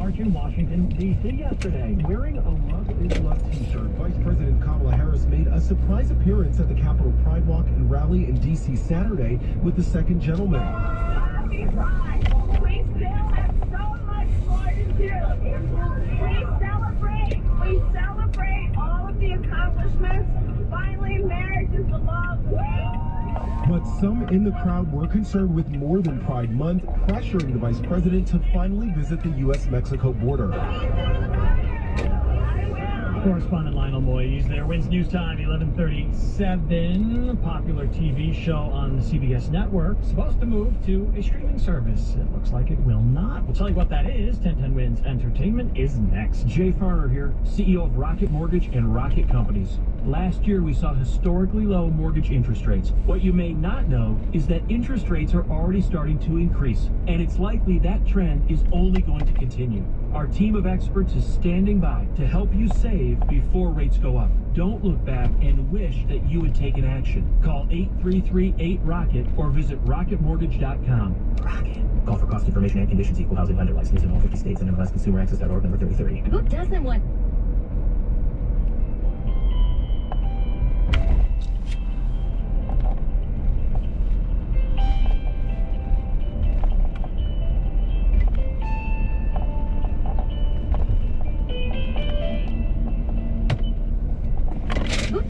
march in Washington, D.C. yesterday. Wearing a Love is Love t-shirt, Vice President Kamala Harris made a surprise appearance at the Capitol Pride Walk and Rally in D.C. Saturday with the second gentleman. Happy Pride! We still have so much more to do. We celebrate all of the accomplishments. Finally, marriage is the law of the land. But some in the crowd were concerned with more than Pride Month, pressuring the Vice President to finally visit the U.S.-Mexico border. Correspondent Lionel Moyes there. Wins News Time, 11:37. Popular TV show on the CBS network. Supposed to move to a streaming service. It looks like it will not. We'll tell you what that is. 1010 Wins Entertainment is next. Jay Farner here, CEO of Rocket Mortgage and Rocket Companies. Last year, we saw historically low mortgage interest rates. What you may not know is that interest rates are already starting to increase, and it's likely that trend is only going to continue. Our team of experts is standing by to help you save before rates go up. Don't look back and wish that you had taken action. Call 833-8-ROCKET or visit rocketmortgage.com. Rocket. Call for cost information and conditions. Equal housing lender license in all 50 states and MLSConsumerAccess.org number 3030. Who doesn't want...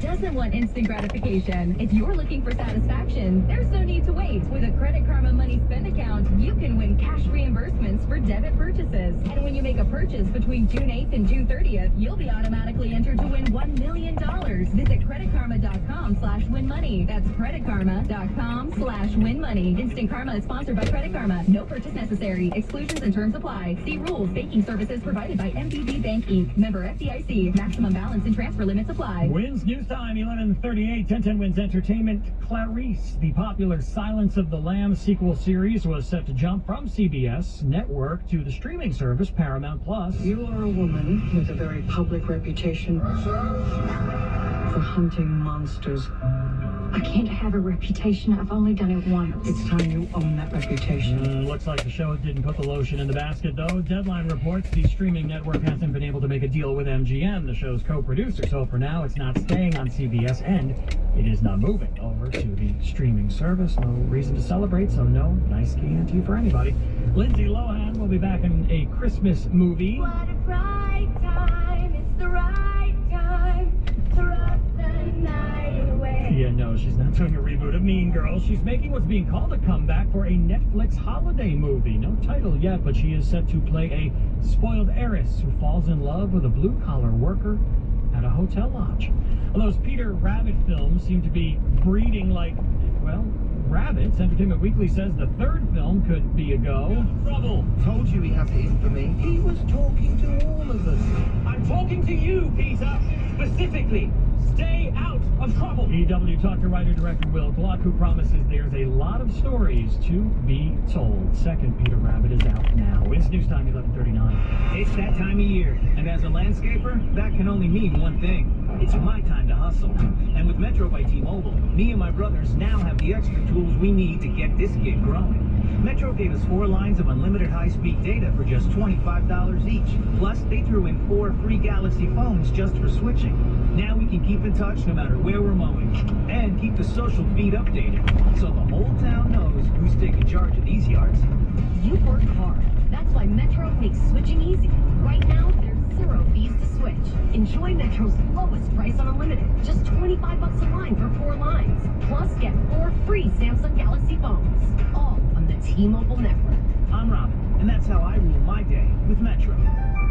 Doesn't want instant gratification. If you're looking for satisfaction, there's no need to wait. With a Credit Karma Money Spend account, you can win cash reimbursements for debit purchases. And when you make a purchase between June 8th and June 30th, you'll be automatically entered to win $1 million. Visit creditkarma.com/winmoney. That's creditkarma.com/winmoney. Instant Karma is sponsored by Credit Karma. No purchase necessary. Exclusions and terms apply. See rules. Banking services provided by MBB Bank Inc. Member FDIC. Maximum balance and transfer limits apply. Wins News Time, 11:38. 1010 Wins Entertainment. Clarice, the popular Silence of the Lambs sequel series, was set to jump from CBS network to the streaming service Paramount Plus. You are a woman with a very public reputation for hunting monsters. I can't have a reputation. I've only done it once. It's time you own that reputation. Looks like the show didn't put the lotion in the basket, though. Deadline reports the streaming network hasn't been able to make a deal with MGM, the show's co-producer. So for now, it's not staying on CBS, and it is not moving over to the streaming service. No reason to celebrate, so no nice guarantee for anybody. Lindsay Lohan will be back in a Christmas movie. What a bright time. It's the right time to rock the night away. Yeah, no, she's not doing a reboot of Mean Girls. She's making what's being called a comeback for a Netflix holiday movie. No title yet, but she is set to play a spoiled heiress who falls in love with a blue-collar worker at a hotel lodge. Well, those Peter Rabbit films seem to be breeding like, well, rabbits. Entertainment Weekly says the third film could be a go. Trouble! Told you he has it in for me. He was talking to all of us. I'm talking to you, Peter, specifically. Stay out of trouble. EW talked to writer-director Will Gluck, who promises there's a lot of stories to be told. Second Peter Rabbit is out now. It's News Time, 11:39. It's that time of year, and as a landscaper, that can only mean one thing. It's my time to hustle. And with Metro by T-Mobile, me and my brothers now have the extra tools we need to get this gig growing. Metro gave us 4 lines of unlimited high-speed data for just $25 each. Plus, they threw in 4 free Galaxy phones just for switching. Now we can keep in touch no matter where we're mowing. And keep the social feed updated, so the whole town knows who's taking charge of these yards. You work hard. That's why Metro makes switching easy. Right now, there's 0 fees to switch. Enjoy Metro's lowest price on unlimited. Just $25 a line for 4 lines. Plus, get 4 free Samsung Galaxy phones. All on the T-Mobile network. I'm Robin, and that's how I rule my day with Metro.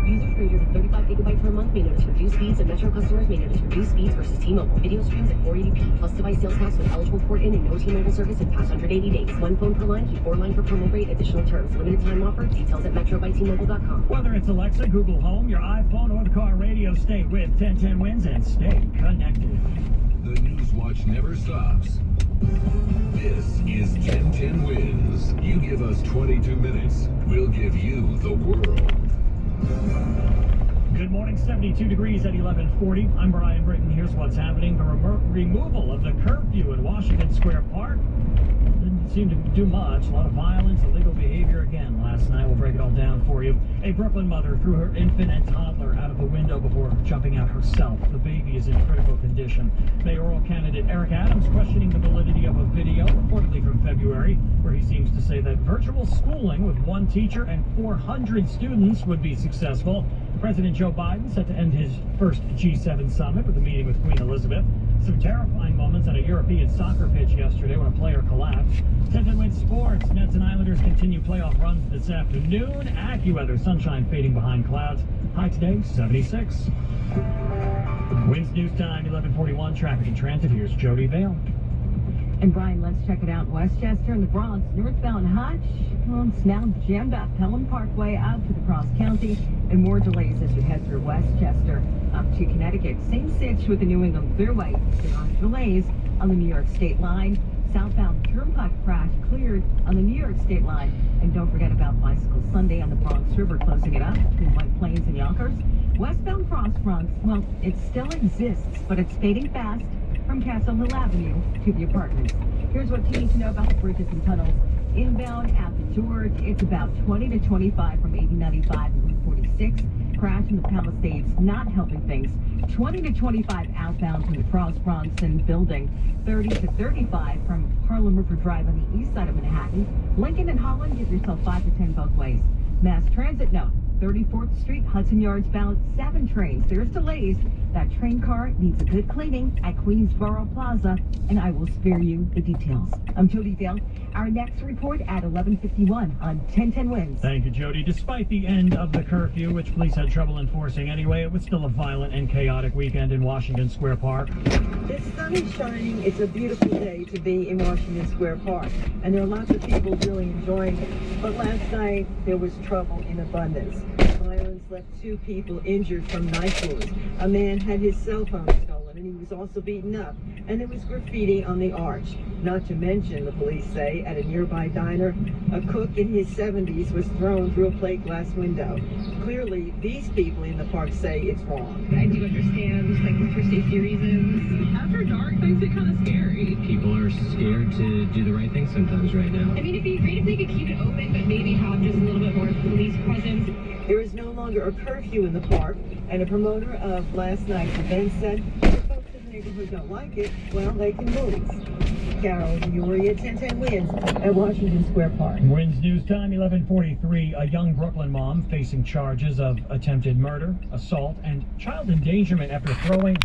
Users greater than 35 gigabytes per month may notice reduced speeds, and Metro customers may notice reduced speeds versus T-Mobile. Video streams at 480p, plus device sales tax with eligible port-in and no T-Mobile service in past 180 days. 1 phone per line, keep 4 line for promo rate. Additional terms. Limited time offer. Details at metrobystmobile.com. Whether it's Alexa, Google Home, your iPhone, or the car radio, stay with 1010 Wins and stay connected. The News Watch never stops. This is 1010 Wins. You give us 22 minutes, we'll give you the world. Good morning, 72 degrees at 11:40. I'm Brian Britton. Here's what's happening. The removal of the curfew in Washington Square Park. didn't seem to do much. A lot of violence, illegal behavior again last night. We'll break it all down for you. A Brooklyn mother threw her infant and toddler out of the window before jumping out herself. The baby is in critical condition. Mayoral candidate Eric Adams questioning the validity of a video, reportedly from February, where he seems to say that virtual schooling with one teacher and 400 students would be successful. President Joe Biden set to end his first G7 summit with a meeting with Queen Elizabeth. Some terrifying moments at a European soccer pitch yesterday when a player collapsed. 10-10 Wins Sports. Nets and Islanders continue playoff runs this afternoon. AccuWeather, sunshine fading behind clouds. High today, 76. Wins News Time, 11:41. Traffic and transit. Here's Jody Vale. And Brian, let's check it out. Westchester in the Bronx, northbound Hutch. Well, it's now jammed up. Pelham Parkway out to the Cross County, and more delays as you head through Westchester up to Connecticut. Same sitch with the New England Thruway. There are delays on the New York State line. Southbound Turnpike crash cleared on the New York State line. And don't forget about Bicycle Sunday on the Bronx River, closing it up between White Plains and Yonkers. Westbound Cross Bronx, well, it still exists, but it's fading fast from Castle Hill Avenue to the apartments. Here's what you need to know about the bridges and tunnels. Inbound at the George, it's about 20 to 25 from 8095 and Route 46. Crash in the Palisades, not helping things. 20 to 25 outbound from the Cross Bronx and Building. 30 to 35 from Harlem River Drive on the east side of Manhattan. Lincoln and Holland, give yourself 5 to 10 both ways. Mass transit note. 34th Street, Hudson Yards bound 7 trains. There's delays. That train car needs a good cleaning at Queensboro Plaza, and I will spare you the details. I'm Jody Vale. Our next report at 11:51 on 1010 Wins. Thank you, Jody. Despite the end of the curfew, which police had trouble enforcing anyway, it was still a violent and chaotic weekend in Washington Square Park. The sun is shining. It's a beautiful day to be in Washington Square Park, and there are lots of people really enjoying it. But last night, there was trouble in abundance. Violence left 2 people injured from knife wounds. A man had his cell phone stolen, and he was also beaten up. And there was graffiti on the arch. Not to mention, the police say, at a nearby diner, a cook in his 70s was thrown through a plate glass window. Clearly, these people in the park say it's wrong. I do understand, just like for safety reasons. After dark, things get kind of scary. People are scared to do the right thing sometimes right now. I mean, it'd be great if they could keep it open, but maybe have just a little bit more police presence. There is no longer a curfew in the park, and a promoter of last night's event said if folks in the neighborhood don't like it, well, they can move. Carol Uri at 1010 Wins at Washington Square Park. Wins News Time, 11:43. A young Brooklyn mom facing charges of attempted murder, assault, and child endangerment after throwing